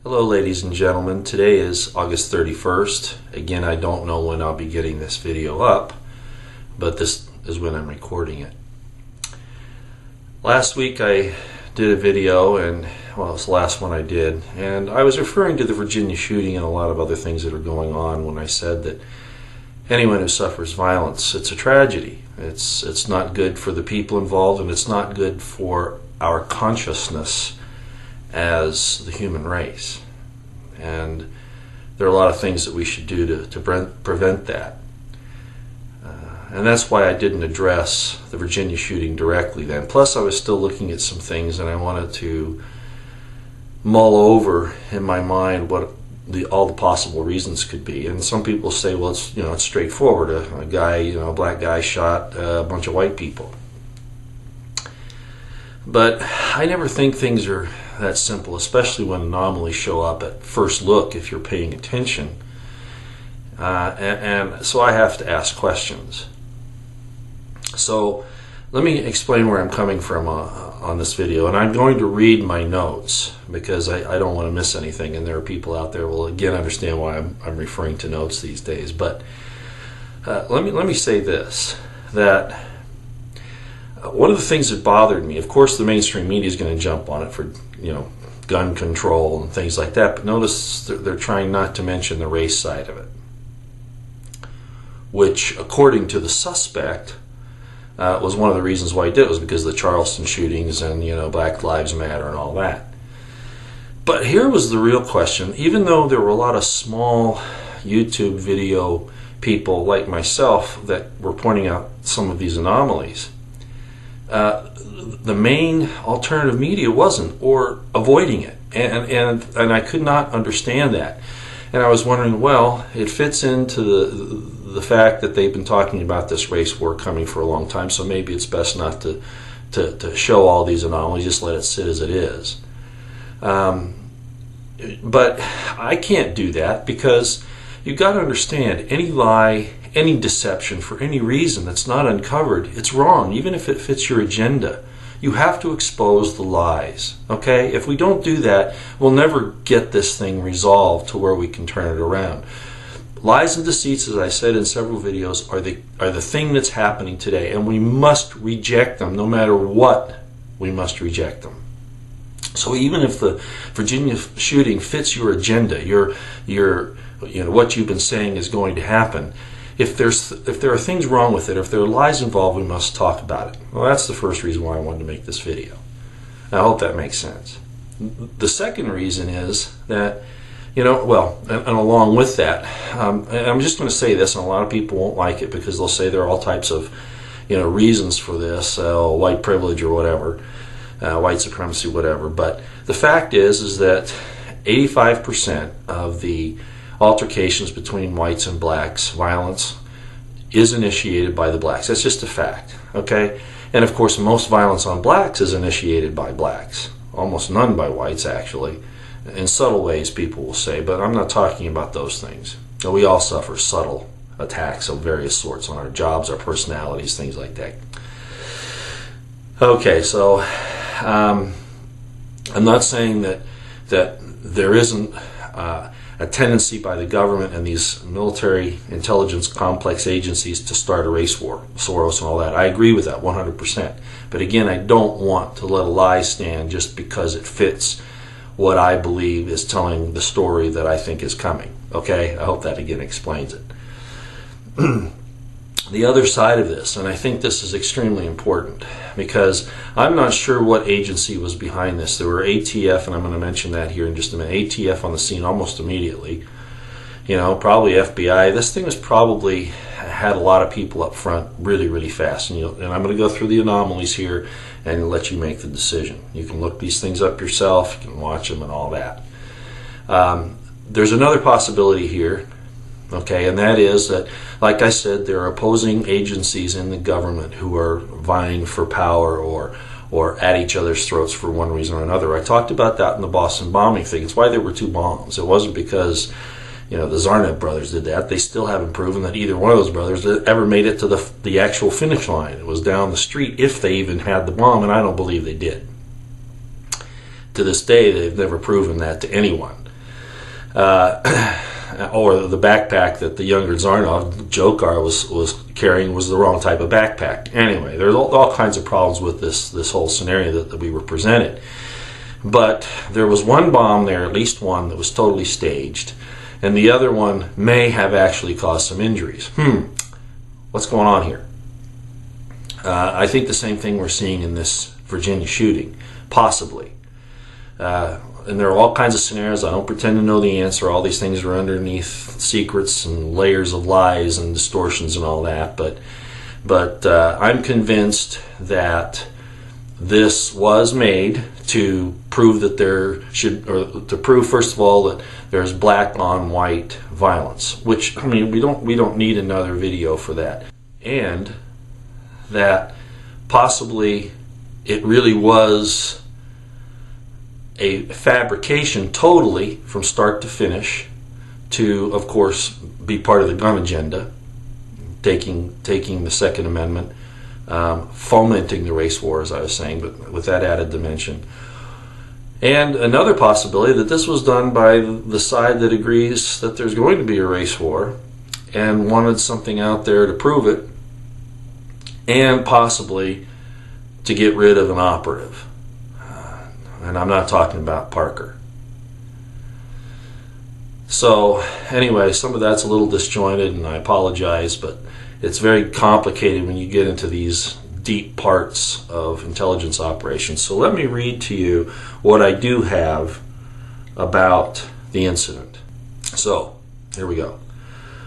Hello ladies and gentlemen, today is August 31st. Again, I don't know when I'll be getting this video up, but this is when I'm recording it. Last week I did a video, and well, it's the last one I did, and I was referring to the Virginia shooting and a lot of other things that are going on when I said that anyone who suffers violence, it's a tragedy. It's not good for the people involved, and it's not good for our consciousness as the human race. And there are a lot of things that we should do to prevent that. And that's why I didn't address the Virginia shooting directly then. Plus I was still looking at some things, and I wanted to mull over in my mind what all the possible reasons could be. And some people say, well, it's straightforward. A guy, a black guy shot a bunch of white people. But I never think things are that simple, especially when anomalies show up at first look if you're paying attention. And so I have to ask questions. So let me explain where I'm coming from on this video, and I'm going to read my notes because I don't want to miss anything, and there are people out there who will again understand why I'm referring to notes these days. But let me say this, that one of the things that bothered me, of course the mainstream media is going to jump on it for gun control and things like that, but notice they're trying not to mention the race side of it, which according to the suspect was one of the reasons why he did it, was because of the Charleston shootings and Black Lives Matter and all that. But here was the real question. Even though there were a lot of small YouTube video people like myself that were pointing out some of these anomalies, the main alternative media wasn't, or avoiding it, and I could not understand that. And I was wondering, well, it fits into the fact that they've been talking about this race war coming for a long time, so maybe it's best not to show all these anomalies, just let it sit as it is. But I can't do that, because you've got to understand, any lie, any deception for any reason that's not uncovered, it's wrong, even if it fits your agenda. You have to expose the lies, okay? If we don't do that, we'll never get this thing resolved to where we can turn it around. Lies and deceits, as I said in several videos, are the thing that's happening today, and we must reject them. No matter what, we must reject them. So even if the Virginia shooting fits your agenda, what you've been saying is going to happen, if there are things wrong with it, or if there are lies involved, we must talk about it. Well, that's the first reason why I wanted to make this video. I hope that makes sense. The second reason is that, and along with that, and I'm just going to say this, and a lot of people won't like it because they'll say there are all types of, reasons for this, white privilege or whatever, white supremacy, whatever. But the fact is that 85% of the altercations between whites and blacks, violence, is initiated by the blacks. That's just a fact, okay? And of course most violence on blacks is initiated by blacks, almost none by whites, actually, in subtle ways, people will say, but I'm not talking about those things. We all suffer subtle attacks of various sorts on our jobs, our personalities, things like that. Okay, so I'm not saying that there isn't a tendency by the government and these military intelligence complex agencies to start a race war, Soros and all that. I agree with that 100%. But again, I don't want to let a lie stand just because it fits what I believe is telling the story that I think is coming. Okay? I hope that again explains it. The other side of this, and I think this is extremely important, because I'm not sure what agency was behind this. There were ATF, and I'm going to mention that here in just a minute, ATF on the scene almost immediately. Probably FBI. This thing was probably had a lot of people up front really, really fast. And I'm going to go through the anomalies here and let you make the decision. You can look these things up yourself, you can watch them and all that. There's another possibility here. Okay, and that is that, like I said, there are opposing agencies in the government who are vying for power or at each other's throats for one reason or another. I talked about that in the Boston bombing thing. It's why there were 2 bombs. It wasn't because the Zarnet brothers did that. They still haven't proven that either one of those brothers ever made it to the actual finish line. It was down the street, if they even had the bomb, and I don't believe they did. To this day, they've never proven that to anyone. or the backpack that the younger Zarnov, Jokar, was carrying was the wrong type of backpack. Anyway, there's all kinds of problems with this whole scenario that we were presented. But there was one bomb there, at least one, that was totally staged, and the other one may have actually caused some injuries. What's going on here? I think the same thing we're seeing in this Virginia shooting, possibly. And there are all kinds of scenarios. I don't pretend to know the answer. All these things are underneath secrets and layers of lies and distortions and all that. But I'm convinced that this was made to prove that to prove, first of all, that there's black on white violence. Which, I mean, we don't need another video for that. And that possibly it really was a fabrication totally from start to finish to, of course, be part of the gun agenda, taking the Second Amendment, fomenting the race war, as I was saying, but with that added dimension. And another possibility that this was done by the side that agrees that there's going to be a race war and wanted something out there to prove it, and possibly to get rid of an operative. And I'm not talking about Parker. So anyway, some of that's a little disjointed, and I apologize, but it's very complicated when you get into these deep parts of intelligence operations. So let me read to you what I do have about the incident. So here we go.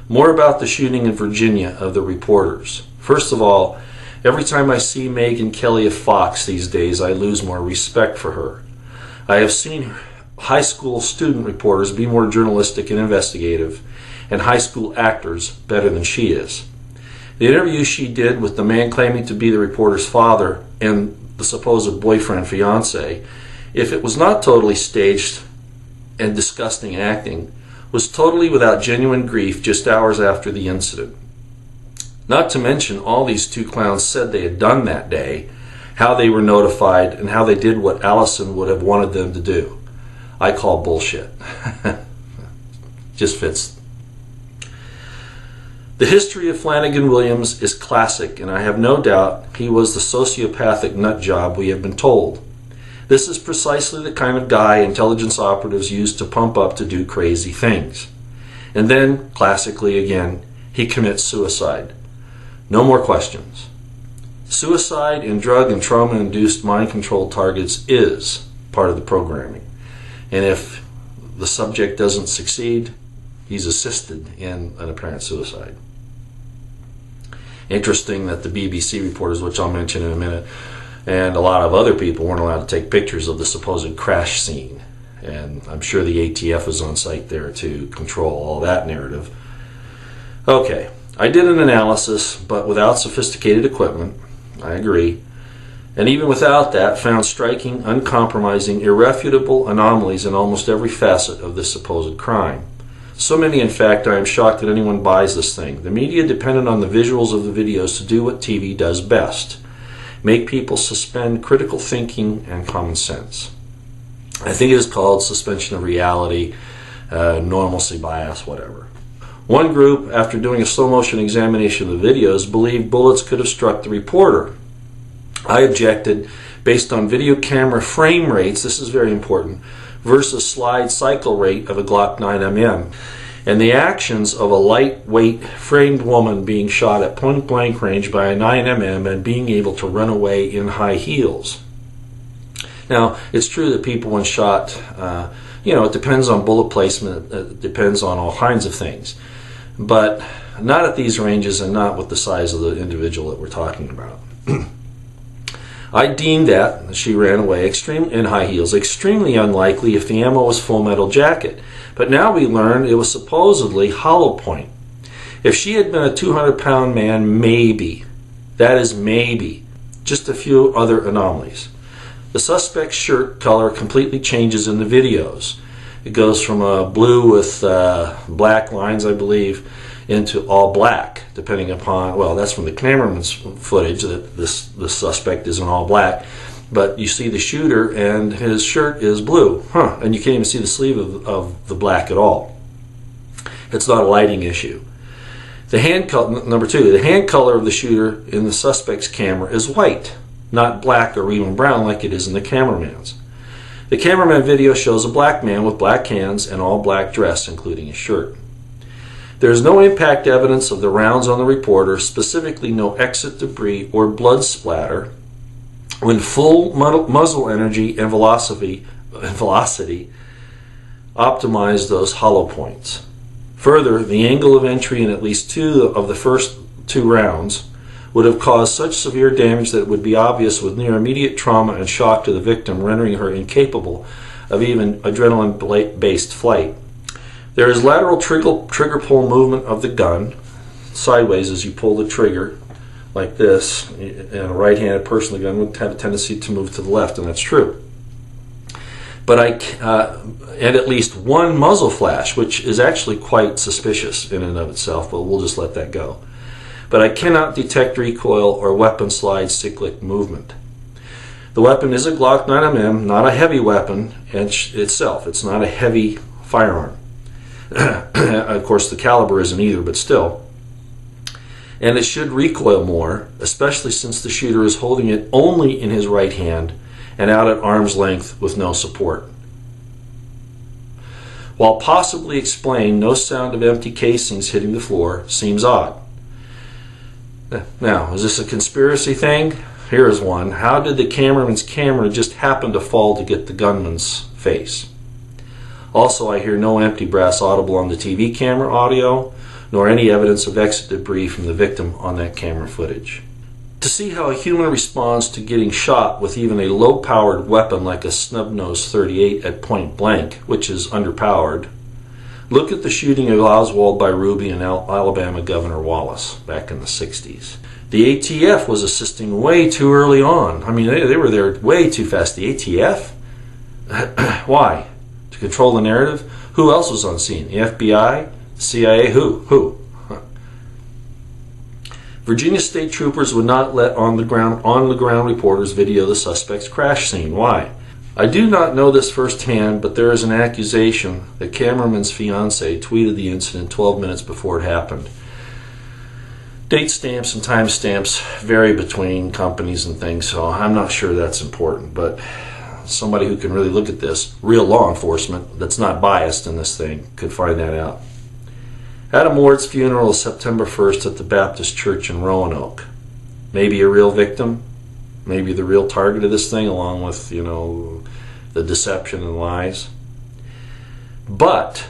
More about the shooting in Virginia of the reporters. First of all, every time I see Megyn Kelly of Fox these days, I lose more respect for her. I have seen high school student reporters be more journalistic and investigative, and high school actors better than she is. The interview she did with the man claiming to be the reporter's father and the supposed boyfriend, fiance, if it was not totally staged and disgusting acting, was totally without genuine grief just hours after the incident. Not to mention all these two clowns said they had done that day, how they were notified, and how they did what Allison would have wanted them to do. I call bullshit. Just fits. The history of Flanagan Williams is classic, and I have no doubt he was the sociopathic nutjob we have been told. This is precisely the kind of guy intelligence operatives use to pump up to do crazy things. And then, classically again, he commits suicide. No more questions. Suicide in drug and trauma-induced mind-controlled targets is part of the programming. And if the subject doesn't succeed, he's assisted in an apparent suicide. Interesting that the BBC reporters, which I'll mention in a minute, and a lot of other people weren't allowed to take pictures of the supposed crash scene. And I'm sure the ATF was on site there to control all that narrative. Okay, I did an analysis, but without sophisticated equipment. I agree. And even without that, found striking, uncompromising, irrefutable anomalies in almost every facet of this supposed crime. So many, in fact, I am shocked that anyone buys this thing. The media depended on the visuals of the videos to do what TV does best: make people suspend critical thinking and common sense. I think it is called suspension of reality, normalcy bias, whatever. One group, after doing a slow-motion examination of the videos, believed bullets could have struck the reporter. I objected based on video camera frame rates, this is very important, versus slide cycle rate of a Glock 9mm, and the actions of a lightweight framed woman being shot at point-blank range by a 9mm and being able to run away in high heels. Now, it's true that people when shot, it depends on bullet placement, it depends on all kinds of things. But not at these ranges and not with the size of the individual that we're talking about. I deemed that she ran away in high heels extremely unlikely if the ammo was full metal jacket. But now we learn it was supposedly hollow point. If she had been a 200-pound man, maybe. That is maybe. Just a few other anomalies. The suspect's shirt color completely changes in the videos. It goes from a blue with black lines, I believe, into all black, depending upon, well, that's from the cameraman's footage that the suspect is in all black. but you see the shooter and his shirt is blue. And you can't even see the sleeve of the black at all. It's not a lighting issue. The hand color, number two, the hand color of the shooter in the suspect's camera is white, not black or even brown like it is in the cameraman's. The cameraman video shows a black man with black hands and all black dress, including his shirt. There is no impact evidence of the rounds on the reporter, specifically no exit debris or blood splatter, when full muzzle energy and velocity optimize those hollow points. Further, the angle of entry in at least two of the first two rounds would have caused such severe damage that it would be obvious with near immediate trauma and shock to the victim, rendering her incapable of even adrenaline-based flight. There is lateral trigger pull movement of the gun, sideways as you pull the trigger, like this, and a right-handed person, the gun would have a tendency to move to the left, and that's true. But and at least one muzzle flash, which is actually quite suspicious in and of itself, but we'll just let that go. But I cannot detect recoil or weapon slide cyclic movement. The weapon is a Glock 9mm, not a heavy weapon itself. It's not a heavy firearm. Of course, the caliber isn't either, but still. And it should recoil more, especially since the shooter is holding it only in his right hand and out at arm's length with no support. While possibly explained, no sound of empty casings hitting the floor seems odd. Now, is this a conspiracy thing? Here is one. How did the cameraman's camera just happen to fall to get the gunman's face? Also, I hear no empty brass audible on the TV camera audio, nor any evidence of exit debris from the victim on that camera footage. To see how a human responds to getting shot with even a low-powered weapon like a snub-nosed .38 at point blank, which is underpowered, look at the shooting of Oswald by Ruby and Alabama Governor Wallace back in the 60s. The ATF was assisting way too early on. I mean, they were there way too fast. The ATF? Why? To control the narrative? Who else was on scene? The FBI? The CIA? Who? Virginia state troopers would not let on-the-ground reporters video the suspect's crash scene. Why? I do not know this firsthand, but there is an accusation that cameraman's fiancé tweeted the incident 12 minutes before it happened. Date stamps and time stamps vary between companies and things, so I'm not sure that's important, but somebody who can really look at this, real law enforcement that's not biased in this thing, could find that out. Adam Ward's funeral is September 1st at the Baptist Church in Roanoke. Maybe a real victim, maybe the real target of this thing, along with, the deception and lies. But,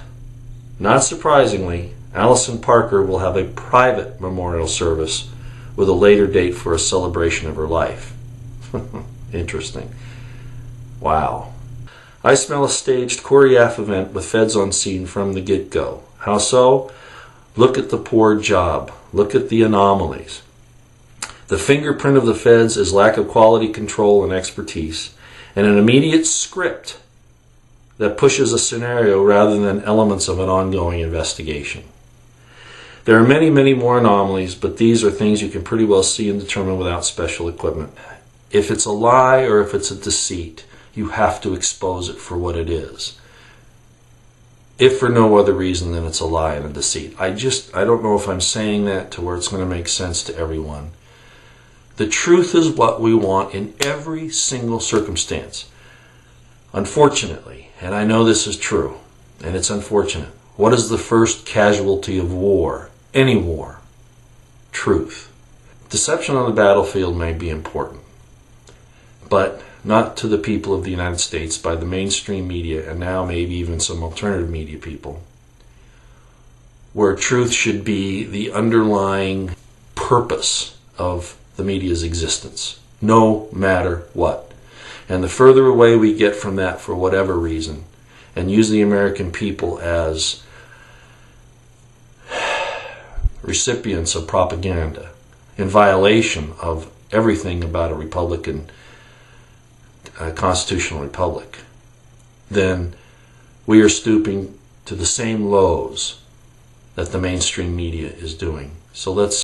not surprisingly, Allison Parker will have a private memorial service with a later date for a celebration of her life. Interesting. Wow. I smell a staged choreographed event with feds on scene from the get-go. How so? Look at the poor job. Look at the anomalies. The fingerprint of the feds is lack of quality control and expertise, and an immediate script that pushes a scenario rather than elements of an ongoing investigation. There are many, many more anomalies, but these are things you can pretty well see and determine without special equipment. If it's a lie or if it's a deceit, you have to expose it for what it is. If for no other reason than it's a lie and a deceit. I don't know if I'm saying that to where it's going to make sense to everyone. The truth is what we want in every single circumstance. Unfortunately, and I know this is true, and it's unfortunate, what is the first casualty of war? Any war? Truth. Deception on the battlefield may be important, but not to the people of the United States by the mainstream media, and now maybe even some alternative media people, where truth should be the underlying purpose of the media's existence, no matter what. And the further away we get from that for whatever reason, and use the American people as recipients of propaganda in violation of everything about a Republican constitutional republic, then we are stooping to the same lows that the mainstream media is doing. So let's